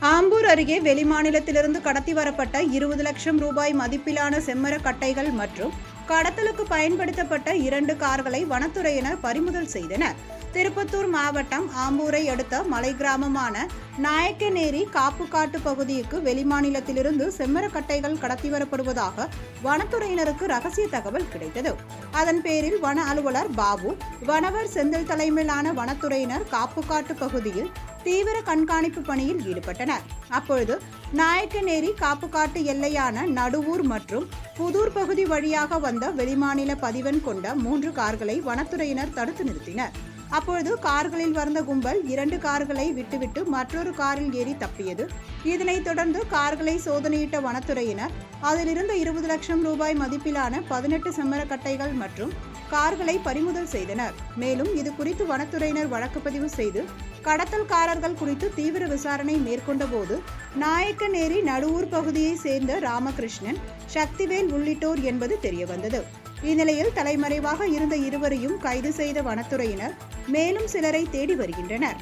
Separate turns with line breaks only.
ஆம்பூர் அருகே வெளிமாநிலத்திலிருந்து கடத்தி வரப்பட்ட 20 லட்சம் ரூபாய் மதிப்பிலான செம்மர கட்டைகள் மற்றும் கடத்தலுக்கு பயன்படுத்தப்பட்ட 2 கார்களை வனத்துறையினர் பறிமுதல் செய்தனர். திருப்பத்தூர் மாவட்டம் ஆம்பூரை அடுத்த மலை கிராமமான நாயக்கநேரி காப்புக்காட்டு பகுதிக்கு வெளிமாநிலத்திலிருந்து செம்மரக்கட்டைகள் கடத்தி வரப்படுவதாக வனத்துறையினருக்கு ரகசிய தகவல் கிடைத்தது. அதன் பேரில் வன அலுவலர் பாபு, வனவர் செந்தில் தலைமையிலான வனத்துறையினர் காப்புக்காட்டு பகுதியில் தீவிர கண்காணிப்பு பணியில் ஈடுபட்டனர். அப்பொழுது நாயக்கநேரி காப்புக்காட்டு எல்லையான நடுவூர் மற்றும் புதூர் பகுதி வழியாக வந்த வெளிமாநில பதிவெண் கொண்ட 3 கார்களை வனத்துறையினர் தடுத்து நிறுத்தினர். அப்பொழுது கார்களில் வந்த கும்பல் 2 கார்களை விட்டுவிட்டு மற்றொரு காரில் ஏறி தப்பியது. இதனைத் தொடர்ந்து கார்களை சோதனையிட்ட வனத்துறையினர் அதிலிருந்த 20 லட்சம் ரூபாய் மதிப்பிலான 18 செம்மரக்கட்டைகள் மற்றும் கார்களை பறிமுதல் செய்தனர். மேலும் இது குறித்து வனத்துறையினர் வழக்கு பதிவு செய்து கடத்தல்காரர்கள் குறித்து தீவிர விசாரணை மேற்கொண்ட போது நாயக்கநேரி நடுவூர் பகுதியை சேர்ந்த ராமகிருஷ்ணன், சக்திவேல் உள்ளிட்டோர் என்பது தெரியவந்தது. இந்நிலையில் தலைமறைவாக இருந்த இருவரையும் கைது செய்த வனத்துறையினர் மேலும் சிலரை தேடி வருகின்றனர்.